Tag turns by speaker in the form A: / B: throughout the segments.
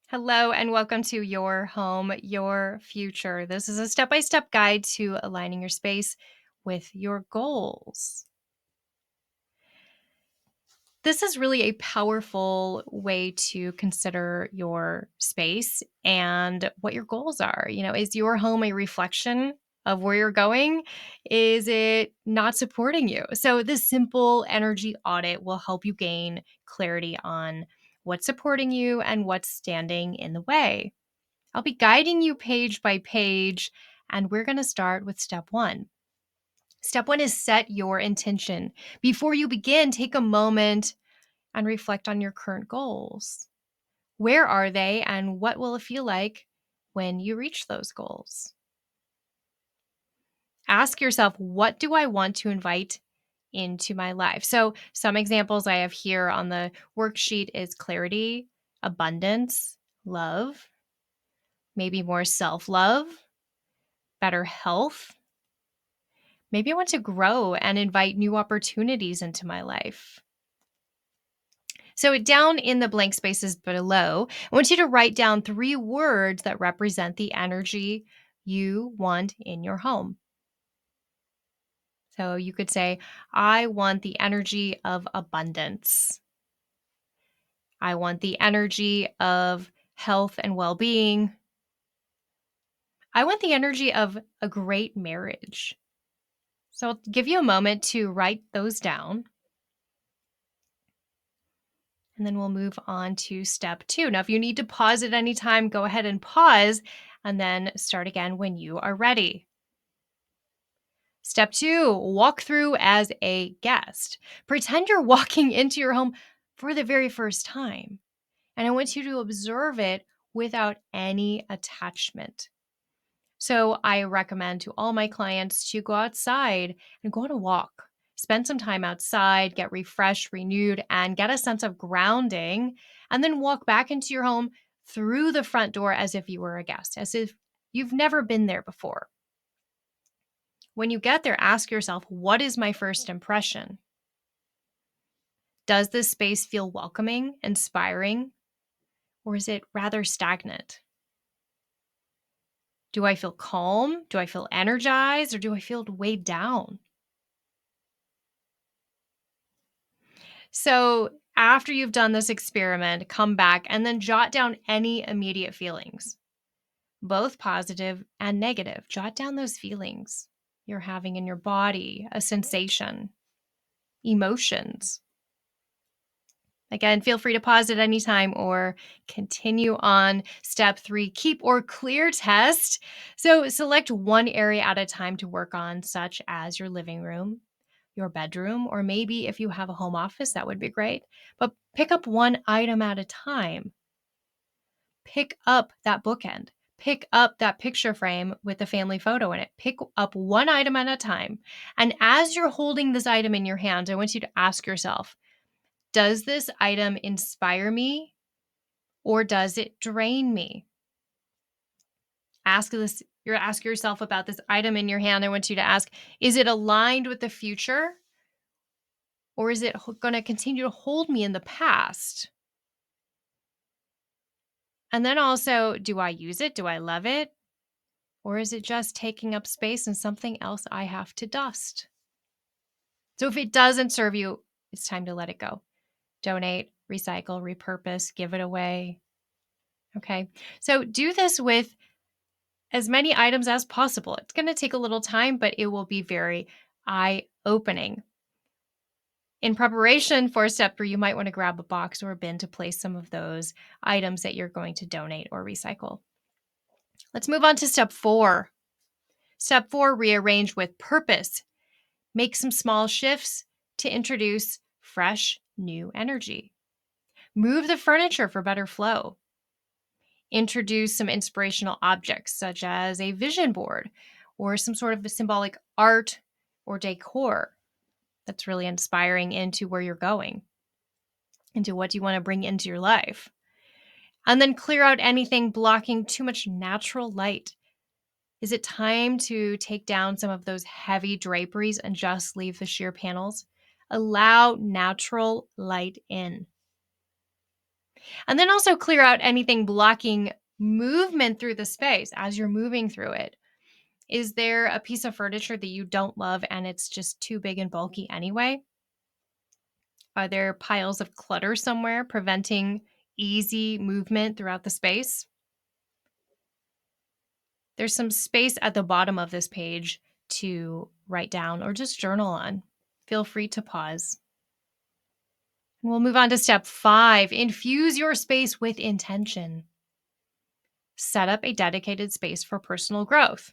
A: Hello and welcome to Your Home, Your Future. This is a step by step guide to aligning your space with your goals. This is really a powerful way to consider your space and what your goals are. Is your home a reflection of where you're going? Is it not supporting you? So, this simple energy audit will help you gain clarity on what's supporting you and what's standing in the way. I'll be guiding you page by page, and we're going to start with step one. Step one is set your intention. Before you begin, take a moment and reflect on your current goals. Where are they, and what will it feel like when you reach those goals? Ask yourself, what do I want to invite into my life? So, some examples I have here on the worksheet is clarity, abundance, love, maybe more self love, better health. Maybe I want to grow and invite new opportunities into my life. So, down in the blank spaces below, I want you to write down 3 words that represent the energy you want in your home. So, you could say, I want the energy of abundance. I want the energy of health and well being. I want the energy of a great marriage. So, I'll give you a moment to write those down. And then we'll move on to step 2. Now, if you need to pause at any time, go ahead and pause and then start again when you are ready. Step 2, walk through as a guest. Pretend you're walking into your home for the very first time. And I want you to observe it without any attachment. So I recommend to all my clients to go outside and go on a walk. Spend some time outside, get refreshed, renewed, and get a sense of grounding, and then walk back into your home through the front door as if you were a guest, as if you've never been there before. When you get there, ask yourself, what is my first impression? Does this space feel welcoming, inspiring, or is it rather stagnant? Do I feel calm? Do I feel energized? Or do I feel weighed down? So, after you've done this experiment, come back and then jot down any immediate feelings, both positive and negative. Jot down those feelings you're having in your body, a sensation, emotions. Again, feel free to pause at any time or continue on step 3, keep or clear test. So, select one area at a time to work on, such as your living room, your bedroom, or maybe if you have a home office, that would be great. But pick up one item at a time. Pick up that bookend. Pick up that picture frame with the family photo in it. Pick up one item at a time. And as you're holding this item in your hands, I want you to ask yourself, does this item inspire me or does it drain me? Ask yourself about this item in your hand. I want you to ask, is it aligned with the future? Or is it going to continue to hold me in the past? And then also, do I use it? Do I love it? Or is it just taking up space and something else I have to dust? So if it doesn't serve you, it's time to let it go. Donate, recycle, repurpose, give it away. Okay. So do this with as many items as possible. It's going to take a little time, but it will be very eye-opening. In preparation for step 3, you might want to grab a box or a bin to place some of those items that you're going to donate or recycle. Let's move on to step 4. Step 4, rearrange with purpose. Make some small shifts to introduce fresh, new energy. Move the furniture for better flow. Introduce some inspirational objects such as a vision board or some sort of symbolic art or decor that's really inspiring into where you're going, into what you want to bring into your life. And then clear out anything blocking too much natural light. Is it time to take down some of those heavy draperies and just leave the sheer panels? Allow natural light in. And then also clear out anything blocking movement through the space as you're moving through it. Is there a piece of furniture that you don't love and it's just too big and bulky anyway? Are there piles of clutter somewhere preventing easy movement throughout the space? There's some space at the bottom of this page to write down or just journal on. Feel free to pause. And we'll move on to step 5. Infuse your space with intention. Set up a dedicated space for personal growth.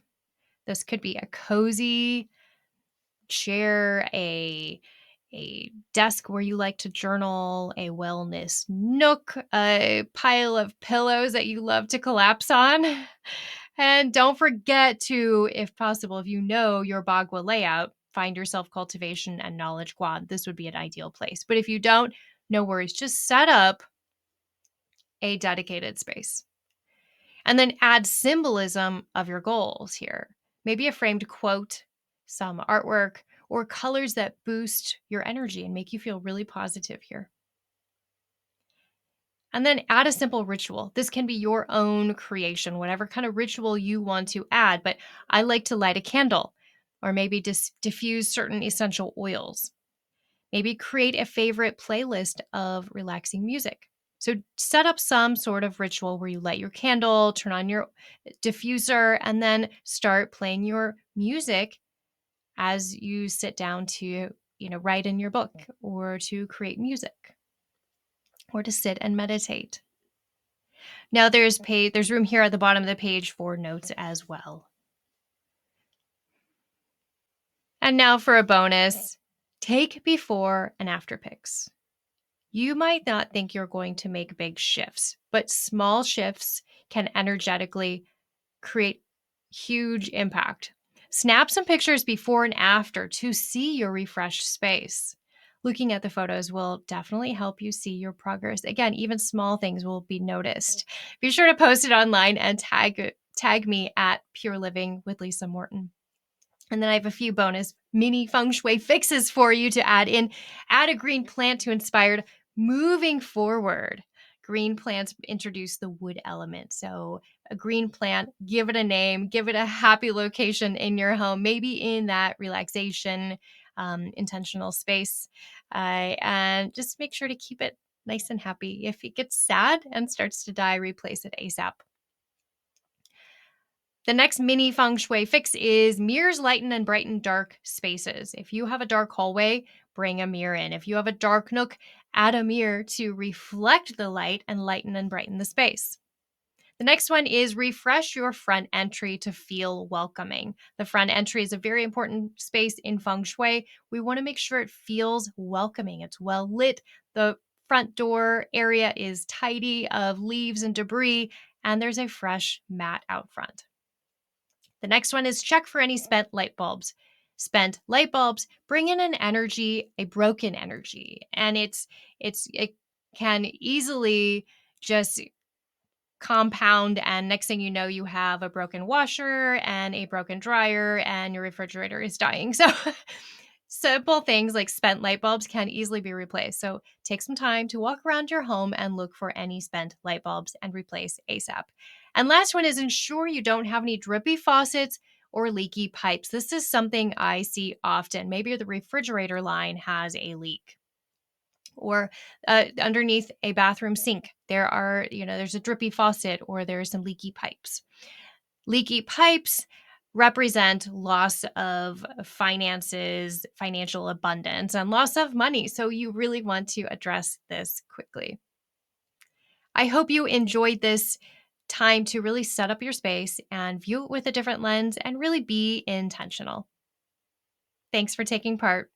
A: This could be a cozy chair, a desk where you like to journal, a wellness nook, a pile of pillows that you love to collapse on. And don't forget to, if possible, if you know your Bagua layout, find your self cultivation and knowledge quad. This would be an ideal place. But if you don't, no worries. Just set up a dedicated space. And then add symbolism of your goals here. Maybe a framed quote, some artwork, or colors that boost your energy and make you feel really positive here. And then add a simple ritual. This can be your own creation, whatever kind of ritual you want to add. But I like to light a candle or maybe diffuse certain essential oils. Maybe create a favorite playlist of relaxing music. So set up some sort of ritual where you light your candle, turn on your diffuser, and then start playing your music as you sit down to, write in your book or to create music or to sit and meditate. Now there's room here at the bottom of the page for notes as well. And now for a bonus, take before and after pics. You might not think you're going to make big shifts, but small shifts can energetically create huge impact. Snap some pictures before and after to see your refreshed space. Looking at the photos will definitely help you see your progress. Again, even small things will be noticed. Be sure to post it online and tag me at Pure Living with Lisa Morton. And then I have a few bonus mini feng shui fixes for you to add in. Add a green plant to inspire moving forward. Green plants introduce the wood element. So a green plant, give it a name, give it a happy location in your home, maybe in that relaxation, intentional space. And just make sure to keep it nice and happy. If it gets sad and starts to die, replace it ASAP. The next mini feng shui fix is mirrors lighten and brighten dark spaces. If you have a dark hallway, bring a mirror in. If you have a dark nook, add a mirror to reflect the light and lighten and brighten the space. The next one is refresh your front entry to feel welcoming. The front entry is a very important space in feng shui. We want to make sure it feels welcoming. It's well lit. The front door area is tidy of leaves and debris, and there's a fresh mat out front. The next one is check for any spent light bulbs. Spent light bulbs bring in an energy, a broken energy, and it can easily just compound, and next thing you know, you have a broken washer and a broken dryer and your refrigerator is dying. So simple things like spent light bulbs can easily be replaced. So take some time to walk around your home and look for any spent light bulbs and replace ASAP. And last one is ensure you don't have any drippy faucets or leaky pipes. This is something I see often. Maybe the refrigerator line has a leak, or underneath a bathroom sink, there's a drippy faucet or there's some leaky pipes. Leaky pipes represent loss of finances, financial abundance, and loss of money. So you really want to address this quickly. I hope you enjoyed this time to really set up your space and view it with a different lens and really be intentional. Thanks for taking part.